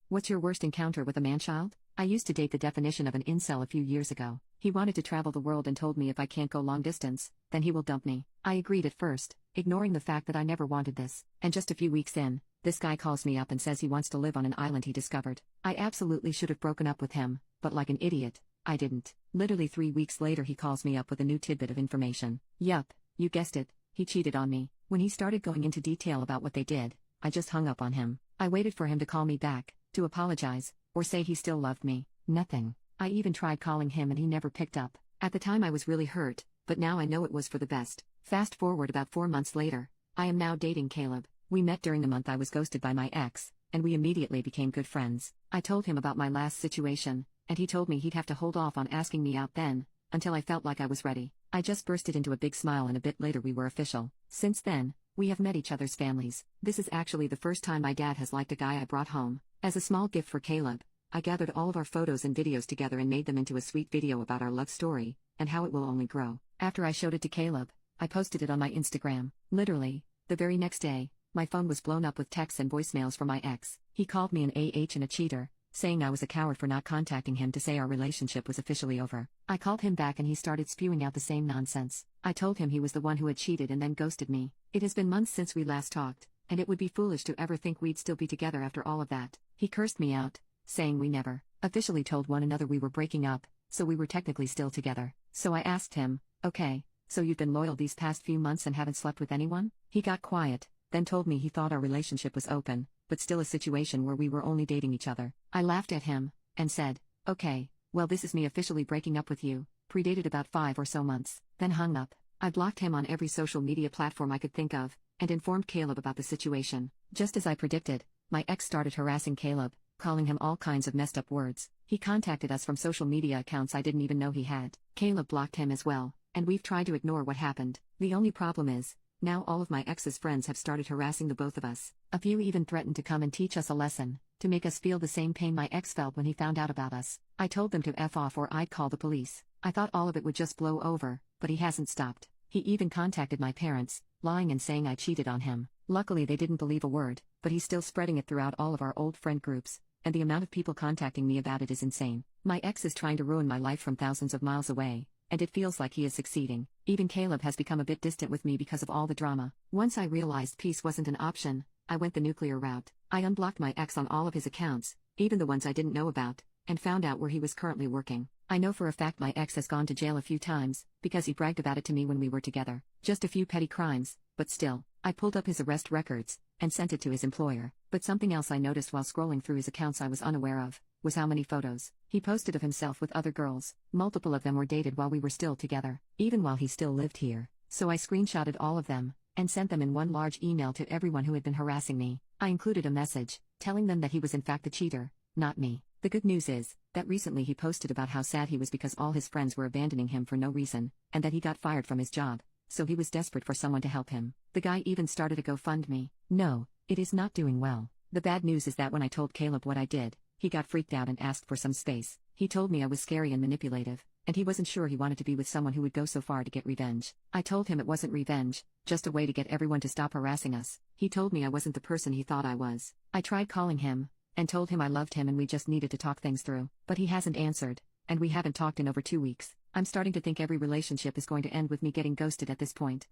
What's your worst encounter with a man-child? I used to date the definition of an incel a few years ago. He wanted to travel the world and told me if I can't go long distance, then he will dump me. I agreed at first, ignoring the fact that I never wanted this. And just a few weeks in, this guy calls me up and says he wants to live on an island he discovered. I absolutely should have broken up with him, but like an idiot, I didn't. Literally 3 weeks later he calls me up with a new tidbit of information. Yup, you guessed it, he cheated on me. When he started going into detail about what they did, I just hung up on him. I waited for him to call me back, to apologize, or say he still loved me. Nothing. I even tried calling him and he never picked up. At the time I was really hurt, but now I know it was for the best. Fast forward about 4 months later, I am now dating Caleb. We met during the month I was ghosted by my ex, and we immediately became good friends. I told him about my last situation, and he told me he'd have to hold off on asking me out then, until I felt like I was ready. I just bursted into a big smile and a bit later we were official. Since then, we have met each other's families. This is actually the first time my dad has liked a guy I brought home. As a small gift for Caleb, I gathered all of our photos and videos together and made them into a sweet video about our love story, and how it will only grow. After I showed it to Caleb, I posted it on my Instagram. Literally, the very next day, my phone was blown up with texts and voicemails from my ex. He called me an AH and a cheater, saying I was a coward for not contacting him to say our relationship was officially over. I called him back and he started spewing out the same nonsense. I told him he was the one who had cheated and then ghosted me. It has been months since we last talked, and it would be foolish to ever think we'd still be together after all of that. He cursed me out, saying we never officially told one another we were breaking up, so we were technically still together. So I asked him, okay, so you've been loyal these past few months and haven't slept with anyone? He got quiet, then told me he thought our relationship was open, but still a situation where we were only dating each other. I laughed at him, and said, okay, well this is me officially breaking up with you, predated about 5 or so months, then hung up. I blocked him on every social media platform I could think of, and informed Caleb about the situation. Just as I predicted, my ex started harassing Caleb, calling him all kinds of messed up words. He contacted us from social media accounts I didn't even know he had. Caleb blocked him as well, and we've tried to ignore what happened. The only problem is, now all of my ex's friends have started harassing the both of us. A few even threatened to come and teach us a lesson, to make us feel the same pain my ex felt when he found out about us. I told them to F off or I'd call the police. I thought all of it would just blow over, but he hasn't stopped. He even contacted my parents, lying and saying I cheated on him. Luckily they didn't believe a word, but he's still spreading it throughout all of our old friend groups, and the amount of people contacting me about it is insane. My ex is trying to ruin my life from thousands of miles away, and it feels like he is succeeding. Even Caleb has become a bit distant with me because of all the drama. Once I realized peace wasn't an option, I went the nuclear route. I unblocked my ex on all of his accounts, even the ones I didn't know about, and found out where he was currently working. I know for a fact my ex has gone to jail a few times, because he bragged about it to me when we were together. Just a few petty crimes, but still. I pulled up his arrest records, and sent it to his employer. But something else I noticed while scrolling through his accounts I was unaware of, was how many photos he posted of himself with other girls. Multiple of them were dated while we were still together, even while he still lived here. So I screenshotted all of them, and sent them in one large email to everyone who had been harassing me. I included a message, telling them that he was in fact the cheater, not me. The good news is, that recently he posted about how sad he was because all his friends were abandoning him for no reason, and that he got fired from his job, so he was desperate for someone to help him. The guy even started a GoFundMe. No, it is not doing well. The bad news is that when I told Caleb what I did, he got freaked out and asked for some space. He told me I was scary and manipulative, and he wasn't sure he wanted to be with someone who would go so far to get revenge. I told him it wasn't revenge, just a way to get everyone to stop harassing us. He told me I wasn't the person he thought I was. I tried calling him, and told him I loved him and we just needed to talk things through. But he hasn't answered, and we haven't talked in over 2 weeks. I'm starting to think every relationship is going to end with me getting ghosted at this point.